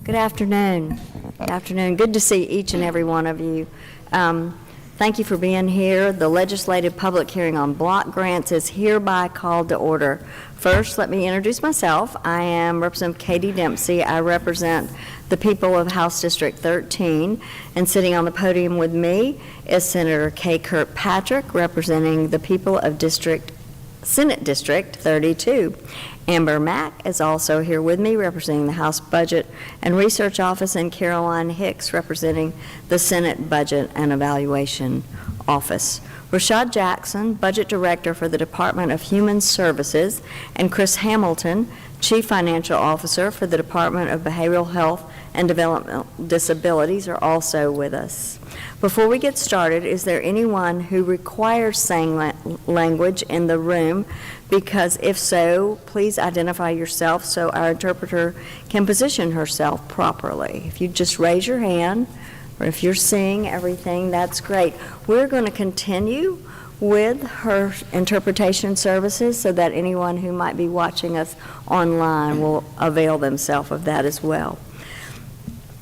Good afternoon. Good afternoon. Good to see each and every one of you. Thank you for being here. The legislative public hearing on block grants is hereby called to order. First, let me introduce myself. I am Representative Katie Dempsey. I represent the people of House District 13, and sitting on the podium with me is Senator Kay Kirkpatrick, representing the people of Senate District 32. Amber Mack is also here with me, representing the House Budget and Research Office, and Caroline Hicks, representing the Senate Budget and Evaluation Office. Rashad Jackson, Budget Director for the Department of Human Services, and Chris Hamilton, Chief Financial Officer for the Department of Behavioral Health and Developmental Disabilities, are also with us. Before we get started, is there anyone who requires sign language in the room? Because if so, please identify yourself so our interpreter can position herself properly. If you just raise your hand, or if you're seeing everything, that's great. We're going to continue with her interpretation services so that anyone who might be watching us online will avail themselves of that as well.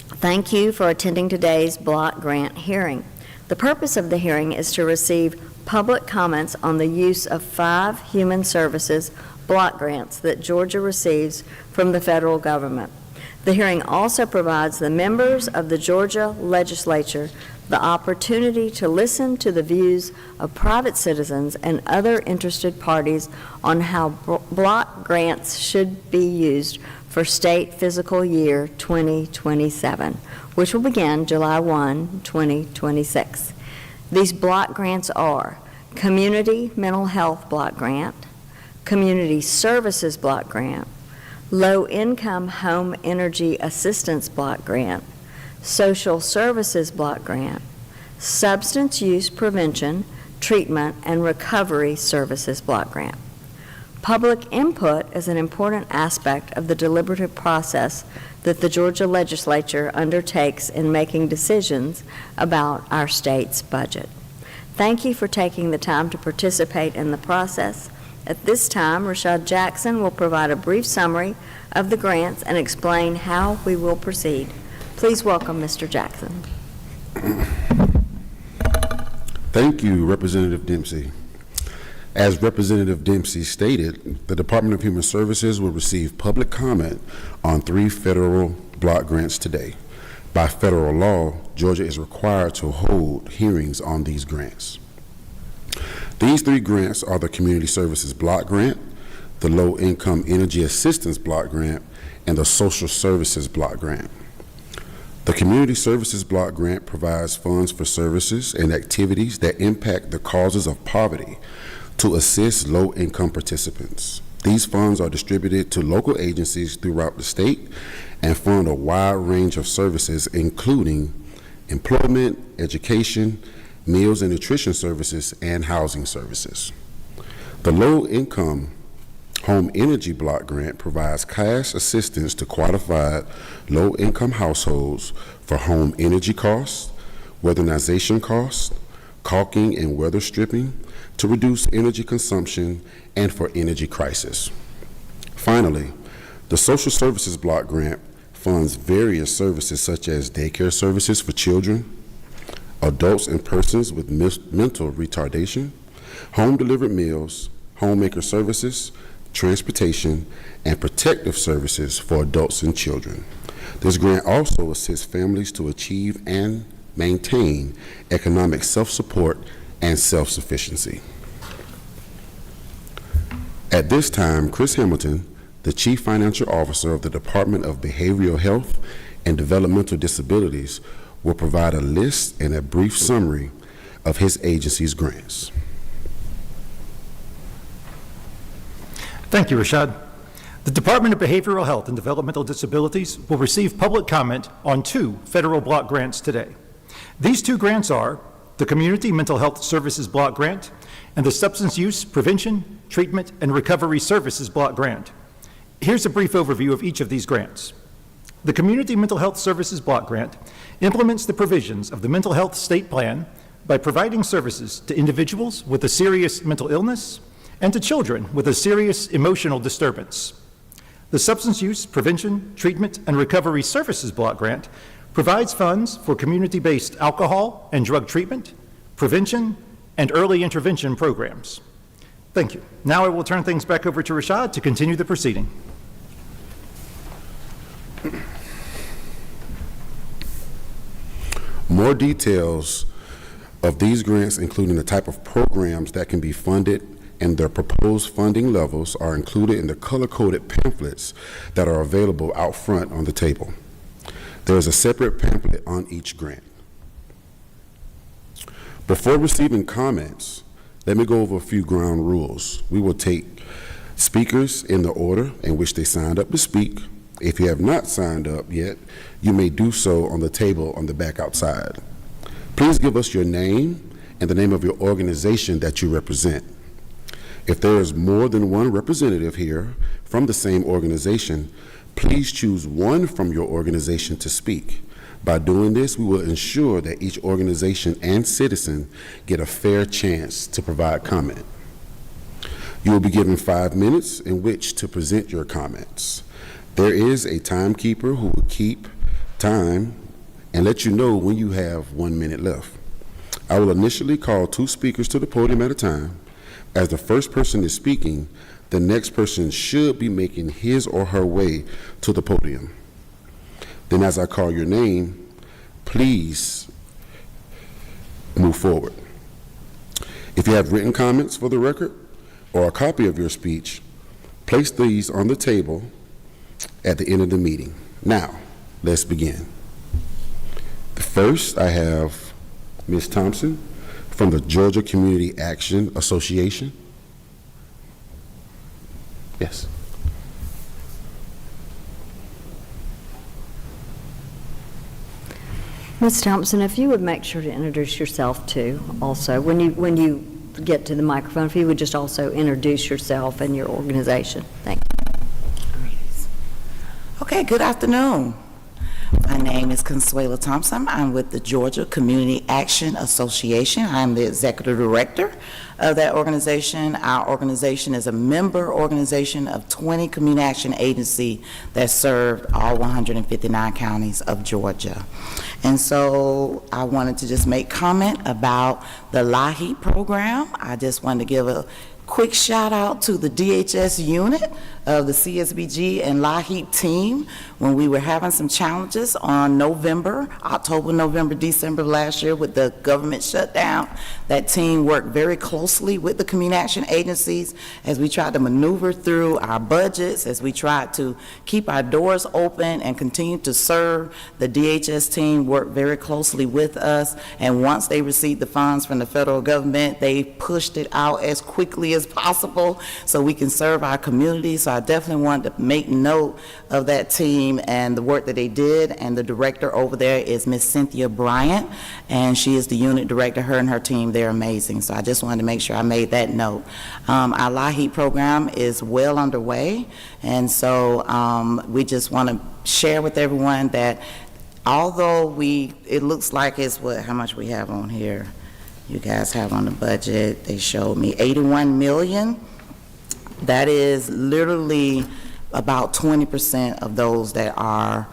Thank you for attending today's block grant hearing. The purpose of the hearing is to receive public comments on the use of 5 human services block grants that Georgia receives from the federal government. The hearing also provides the members of the Georgia legislature the opportunity to listen to the views of private citizens and other interested parties on how block grants should be used for state fiscal year 2027, which will begin July 1, 2026. These block grants are Community Mental Health Block Grant, Community Services Block Grant, Low Income Home Energy Assistance Block Grant, Social Services Block Grant, Substance Use Prevention, Treatment, and Recovery Services Block Grant. Public input is an important aspect of the deliberative process that the Georgia legislature undertakes in making decisions about our state's budget. Thank you for taking the time to participate in the process. At this time, Rashad Jackson will provide a brief summary of the grants and explain how we will proceed. Please welcome Mr. Jackson. Thank you, Representative Dempsey. As Representative Dempsey stated, the Department of Human Services will receive public comment on 3 federal block grants today. By federal law, Georgia is required to hold hearings on these grants. These 3 grants are the Community Services Block Grant, the Low Income Energy Assistance Block Grant, and the Social Services Block Grant. The Community Services Block Grant provides funds for services and activities that impact the causes of poverty to assist low-income participants. These funds are distributed to local agencies throughout the state and fund a wide range of services, including employment, education, meals and nutrition services, and housing services. The Low-Income Home Energy Block Grant provides cash assistance to qualified low-income households for home energy costs, weatherization costs, caulking and weather stripping, to reduce energy consumption and for energy crisis. Finally, the Social Services Block Grant funds various services such as daycare services for children, adults and persons with mental retardation, home-delivered meals, homemaker services, transportation, and protective services for adults and children. This grant also assists families to achieve and maintain economic self-support and self-sufficiency. At this time, Chris Hamilton, the Chief Financial Officer of the Department of Behavioral Health and Developmental Disabilities, will provide a list and a brief summary of his agency's grants. Thank you, Rashad. The Department of Behavioral Health and Developmental Disabilities will receive public comment on 2 federal block grants today. These 2 grants are the Community Mental Health Services Block Grant and the Substance Use Prevention, Treatment, and Recovery Services Block Grant. Here's a brief overview of each of these grants. The Community Mental Health Services Block Grant implements the provisions of the Mental Health State Plan by providing services to individuals with a serious mental illness and to children with a serious emotional disturbance. The Substance Use Prevention, Treatment, and Recovery Services Block Grant provides funds for community-based alcohol and drug treatment, prevention, and early intervention programs. Thank you. Now I will turn things back over to Rashad to continue the proceeding. More details of these grants, including the type of programs that can be funded and their proposed funding levels, are included in the color-coded pamphlets that are available out front on the table. There is a separate pamphlet on each grant. Before receiving comments, let me go over a few ground rules. We will take speakers in the order in which they signed up to speak. If you have not signed up yet, you may do so on the table on the back outside. Please give us your name and the name of your organization that you represent. If there is more than one representative here from the same organization, please choose one from your organization to speak. By doing this, we will ensure that each organization and citizen get a fair chance to provide comment. You will be given 5 minutes in which to present your comments. There is a timekeeper who will keep time and let you know when you have 1 minute left. I will initially call 2 speakers to the podium at a time. As the first person is speaking, the next person should be making his or her way to the podium. Then as I call your name, please move forward. If you have written comments for the record or a copy of your speech, place these on the table at the end of the meeting. Now, let's begin. First, I have Ms. Thompson from the Georgia Community Action Association. Yes. Ms. Thompson, if you would make sure to introduce yourself too, also, when you get to the microphone, if you would just also introduce yourself and your organization. Thank you. Okay, good afternoon. My name is Consuela Thompson. I'm with the Georgia Community Action Association. I'm the executive director of that organization. Our organization is a member organization of 20 community action agencies that serve all 159 counties of Georgia. And so I wanted to just make comment about the LIHEAP program. I just wanted to give a quick shout out to the DHS unit of the CSBG and LIHEAP team when we were having some challenges on October, November, December of last year with the government shutdown. That team worked very closely with the community action agencies as we tried to maneuver through our budgets, as we tried to keep our doors open and continue to serve. The DHS team worked very closely with us, and once they received the funds from the federal government, they pushed it out as quickly as possible so we can serve our community. So I definitely wanted to make note of that team and the work that they did, and the director over there is Miss Cynthia Bryant, and she is the unit director. Her and her team, they're amazing. So I just wanted to make sure I made that note. Our LIHEAP program is well underway, and so we just want to share with everyone that although it looks like it's how much we have on here. You guys have on the budget, they showed me 81 million. That is literally about 20% of those that are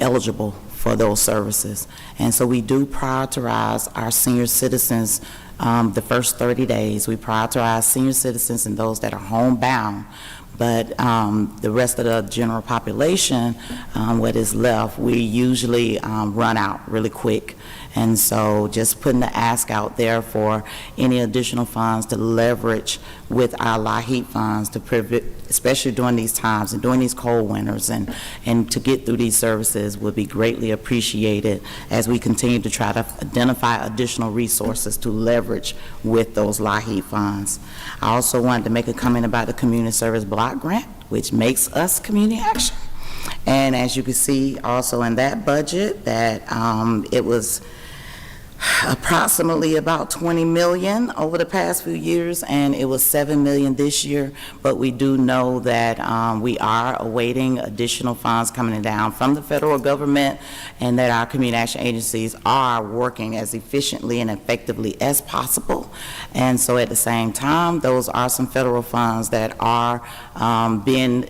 eligible for those services. And so we do prioritize our senior citizens the first 30 days. We prioritize senior citizens and those that are homebound. But the rest of the general population, what is left, we usually run out really quick. And so just putting the ask out there for any additional funds to leverage with our LIHEAP funds to especially during these times and during these cold winters, and to get through these services would be greatly appreciated as we continue to try to identify additional resources to leverage with those LIHEAP funds. I also wanted to make a comment about the Community Service Block Grant, which makes us community action. And as you can see also in that budget that it was approximately about 20 million over the past few years, and it was 7 million this year. But we do know that we are awaiting additional funds coming down from the federal government, and that our community action agencies are working as efficiently and effectively as possible. And so at the same time, those are some federal funds that are being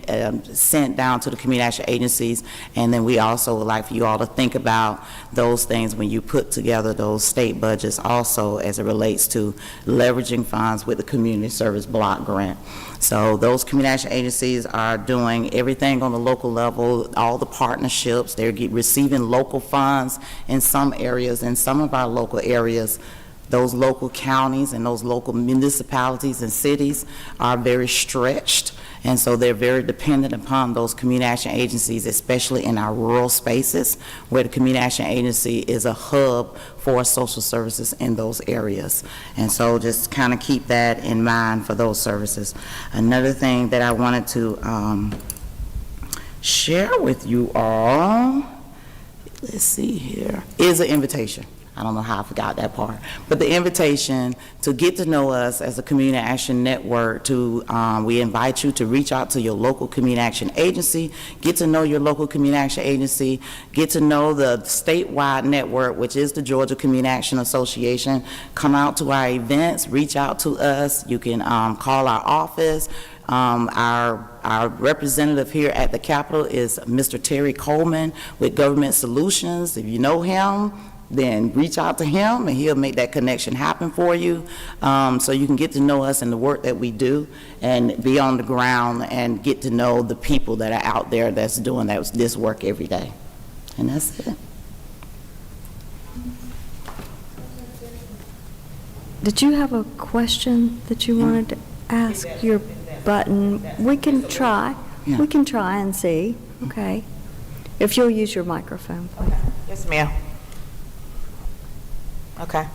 sent down to the community action agencies. And then we also would like for you all to think about those things when you put together those state budgets also as it relates to leveraging funds with the community service block grant. So those community action agencies are doing everything on the local level, all the partnerships. They're receiving local funds in some areas. In some of our local areas, those local counties and those local municipalities and cities are very stretched, and so they're very dependent upon those community action agencies, especially in our rural spaces, where the community action agency is a hub for social services in those areas. And so just kind of keep that in mind for those services. Another thing that I wanted to share with you all, let's see here, is an invitation. I don't know how I forgot that part, but the invitation to get to know us as a community action network. We invite you to reach out to your local community action agency, get to know your local community action agency, get to know the statewide network, which is the Georgia Community Action Association. Come out to our events, reach out to us. You can call our office. Our representative here at the Capitol is Mr. Terry Coleman with Government Solutions. If you know him, then reach out to him and he'll make that connection happen for you, so you can get to know us and the work that we do and be on the ground and get to know the people that are out there that's doing this work every day. And that's it. Did you have a question that you wanted to ask your button? We can try. Yeah. We can try and see. Okay. If you'll use your microphone, please. Yes, ma'am. Okay.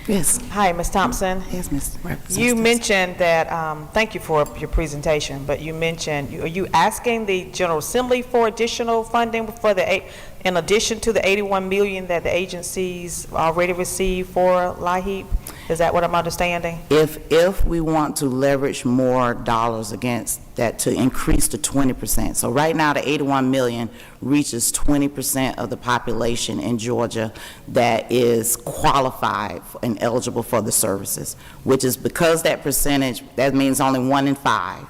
Yes. Hi, Ms. Thompson. Yes, Ms. Representative. You mentioned that, thank you for your presentation, but you mentioned, are you asking the General Assembly for additional funding for in addition to the 81 million that the agencies already received for LIHEAP? Is that what I'm understanding? If we want to leverage more dollars against that to increase to 20%. So right now the 81 million reaches 20% of the population in Georgia that is qualified and eligible for the services, which is because that percentage, that means only 1 in 5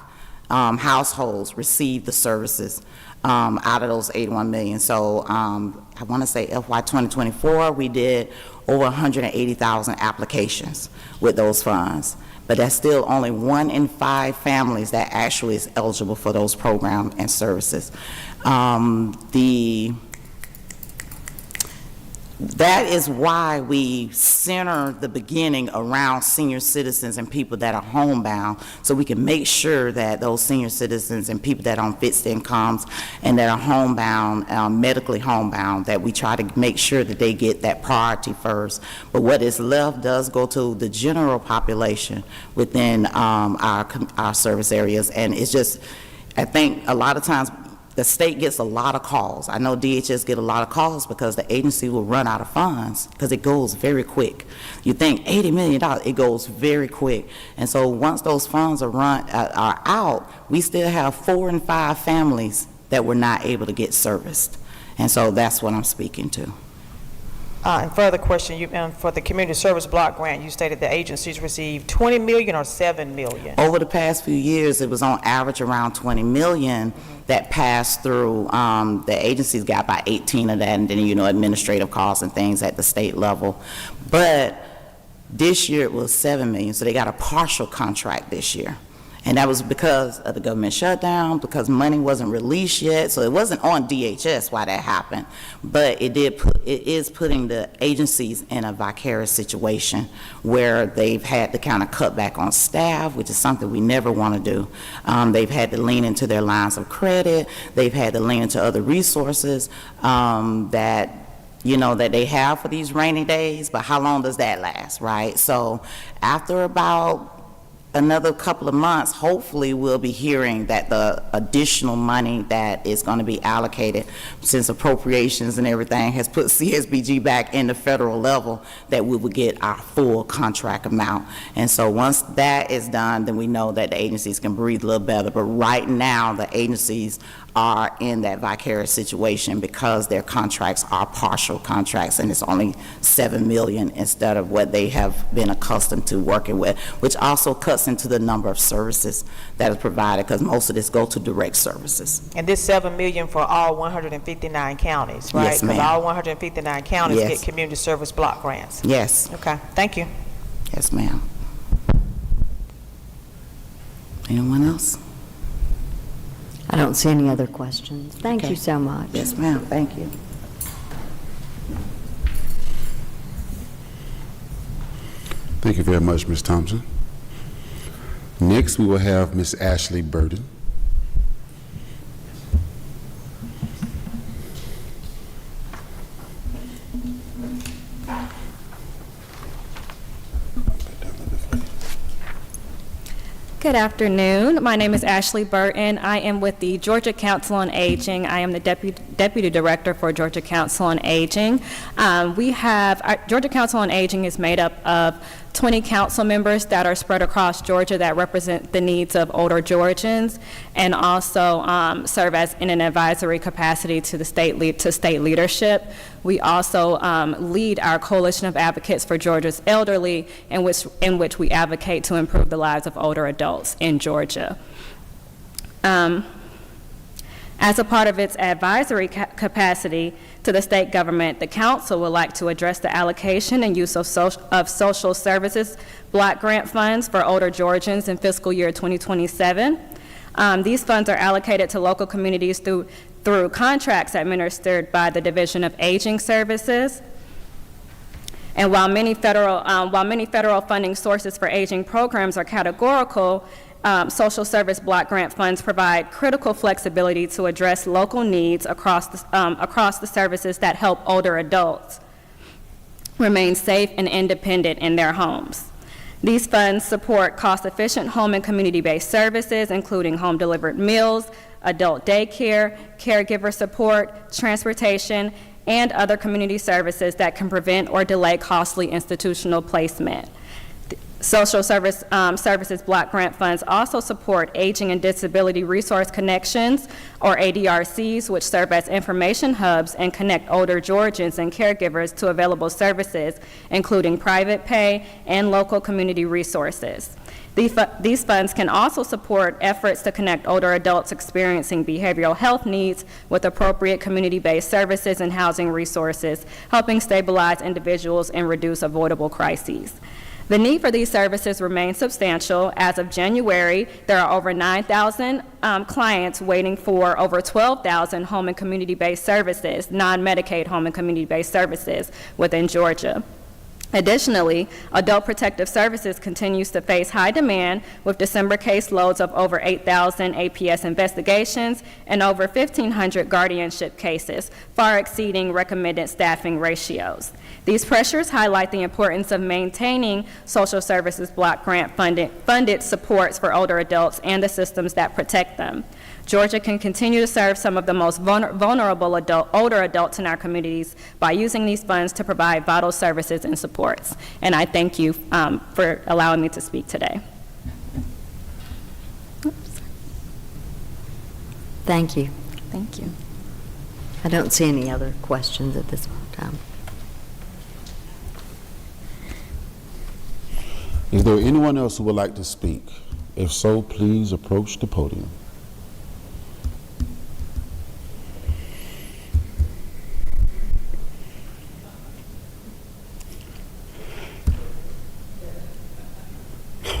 households receive the services out of those 81 million. So I want to say FY 2024, we did over 180,000 applications with those funds. But that's still only 1 in 5 families that actually is eligible for those programs and services. That is why we center the beginning around senior citizens and people that are homebound, so we can make sure that those senior citizens and people that are on fixed incomes and that are homebound, medically homebound, that we try to make sure that they get that priority first. But what is left does go to the general population within our service areas, and it's just, I think a lot of times the state gets a lot of calls. I know DHS get a lot of calls because the agency will run out of funds because it goes very quick. You think $80 million, it goes very quick. And so once those funds are out, we still have 4 and 5 families that were not able to get serviced. And so that's what I'm speaking to. And further question, for the community service block grant, you stated the agencies received 20 million or 7 million? Over the past few years, it was on average around 20 million that passed through. The agencies got about 18 of that, and then, administrative costs and things at the state level. But this year it was 7 million, so they got a partial contract this year. And that was because of the government shutdown, because money wasn't released yet. So it wasn't on DHS why that happened. But it is putting the agencies in a vicarious situation where they've had to kind of cut back on staff, which is something we never want to do. They've had to lean into their lines of credit. They've had to lean into other resources that they have for these rainy days. But how long does that last, right? So after about another couple of months, hopefully we'll be hearing that the additional money that is going to be allocated, since appropriations and everything has put CSBG back in the federal level, that we will get our full contract amount. And so once that is done, then we know that the agencies can breathe a little better. But right now, the agencies are in that vicarious situation because their contracts are partial contracts, and it's only $7 million instead of what they have been accustomed to working with, which also cuts into the number of services that is provided, because most of this go to direct services. And this $7 million for all 159 counties, right? Yes, ma'am. Because all 159 counties Yes. get community service block grants. Yes, Okay, thank you. yes, ma'am. Anyone else? I don't see any other questions. Thank Okay. you so much. Yes, ma'am, thank you. Thank you very much, Ms. Thompson. Next, we will have Ms. Ashley Burden. Good afternoon. My name is Ashley Burton. I am with the Georgia Council on Aging. I am the Deputy Director for Georgia Council on Aging. Georgia Council on Aging is made up of 20 council members that are spread across Georgia that represent the needs of older Georgians, and also serve as in an advisory capacity to the state leadership. We also lead our Coalition of Advocates for Georgia's Elderly, in which we advocate to improve the lives of older adults in Georgia. As a part of its advisory capacity to the state government, the council would like to address the allocation and use of social services block grant funds for older Georgians in fiscal year 2027. These funds are allocated to local communities through contracts administered by the Division of Aging Services. And while many federal funding sources for aging programs are categorical, social service block grant funds provide critical flexibility to address local needs across the services that help older adults remain safe and independent in their homes. These funds support cost-efficient home and community-based services, including home-delivered meals, adult daycare, caregiver support, transportation, and other community services that can prevent or delay costly institutional placement. Social services block grant funds also support Aging and Disability Resource Connections, or ADRCs, which serve as information hubs and connect older Georgians and caregivers to available services, including private pay and local community resources. These funds can also support efforts to connect older adults experiencing behavioral health needs with appropriate community-based services and housing resources, helping stabilize individuals and reduce avoidable crises. The need for these services remains substantial. As of January, there are over 9,000 clients waiting for over 12,000 home and community-based services, non-Medicaid home and community-based services within Georgia. Additionally, Adult Protective Services continues to face high demand, with December caseloads of over 8,000 APS investigations and over 1,500 guardianship cases, far exceeding recommended staffing ratios. These pressures highlight the importance of maintaining social services block grant funded supports for older adults and the systems that protect them. Georgia can continue to serve some of the most vulnerable older adults in our communities by using these funds to provide vital services and supports. And I thank you for allowing me to speak today. Thank you. Thank you. I don't see any other questions at this time. Is there anyone else who would like to speak? If so, please approach the podium.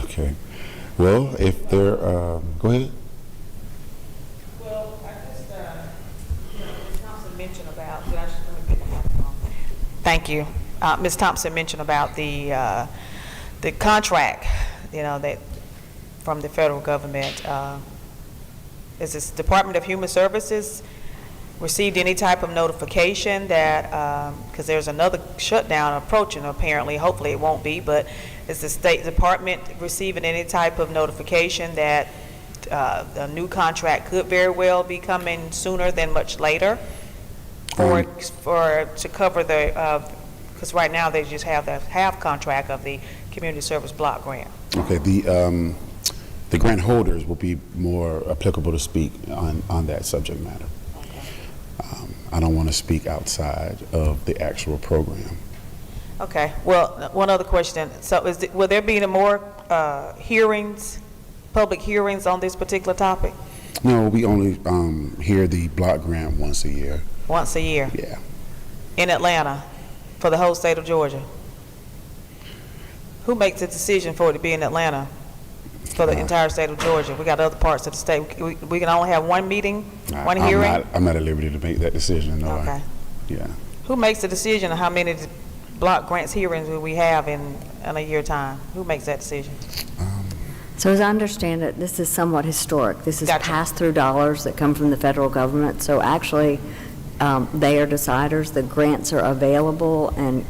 Okay. Well, if there, go ahead. Well, I just, Ms. Thompson mentioned about, let me get the microphone. Thank you. Ms. Thompson mentioned about the contract, that from the federal government. Is this Department of Human Services received any type of notification that, because there's another shutdown approaching apparently, hopefully it won't be, but is the State Department receiving any type of notification that a new contract could very well be coming sooner than much later? For to cover the, because right now they just have the half contract of the community service block grant. Okay, the grant holders will be more applicable to speak on that subject matter. I don't want to speak outside of the actual program. Okay, well, one other question. So will there be any more hearings, public hearings on this particular topic? No, we only hear the block grant once a year. Once a year? Yeah. In Atlanta, for the whole state of Georgia? Who makes the decision for it to be in Atlanta for the entire state of Georgia? We got other parts of the state. We can only have one meeting, one hearing? I'm not at liberty to make that decision, no. Okay. Yeah. Who makes the decision on how many block grants hearings will we have in a year time? Who makes that decision? So as I understand it, this is somewhat historic. This is Gotcha. pass-through dollars that come from the federal government. So actually, they are deciders. The grants are available, and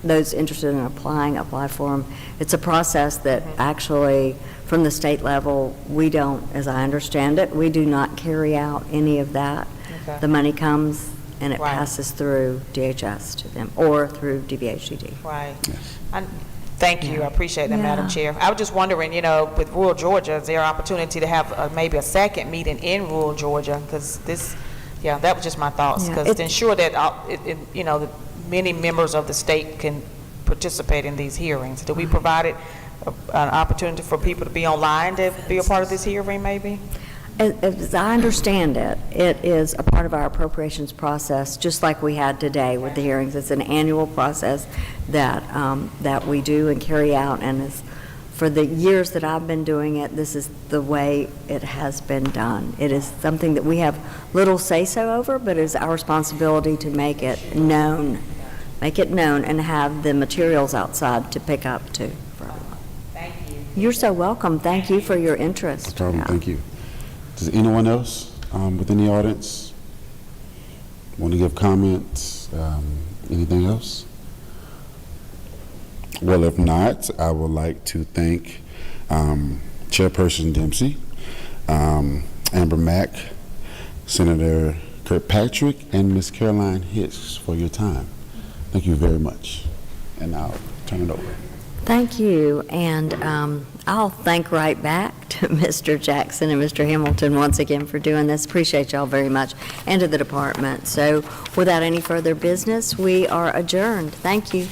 those interested in applying, apply for them. It's a process that actually, from the state level, we don't, as I understand it, we do not carry out any of that. Okay. The money comes and it Right. passes through DHS to them, or through DVHDD. Right. Thank you. Yeah. I appreciate that, Madam Yeah. Chair. I was just wondering, with rural Georgia, is there opportunity to have maybe a second meeting in rural Georgia? Because that was just my thoughts. Yeah, Because to ensure that, that many members of the state can participate in these hearings. Do we provide an opportunity for people to be online to be a part of this hearing, maybe? As I understand it, it is a part of our appropriations process, just like we had today with the hearings. It's an annual process that we do and carry out, and for the years that I've been doing it, this is the way it has been done. It is something that we have little say-so over, but it is our responsibility to make it known, and have the materials outside to pick up too for everyone. Thank you. You're so welcome. Thank you for your interest. No problem, Yeah. thank you. Does anyone else within the audience want to give comments? Anything else? Well, if not, I would like to thank Chairperson Dempsey, Amber Mack, Senator Kirkpatrick, and Ms. Caroline Hicks for your time. Thank you very much. And I'll turn it over. Thank you, and I'll thank right back to Mr. Jackson and Mr. Hamilton once again for doing this. Appreciate y'all very much, and to the department. So without any further business, we are adjourned. Thank you.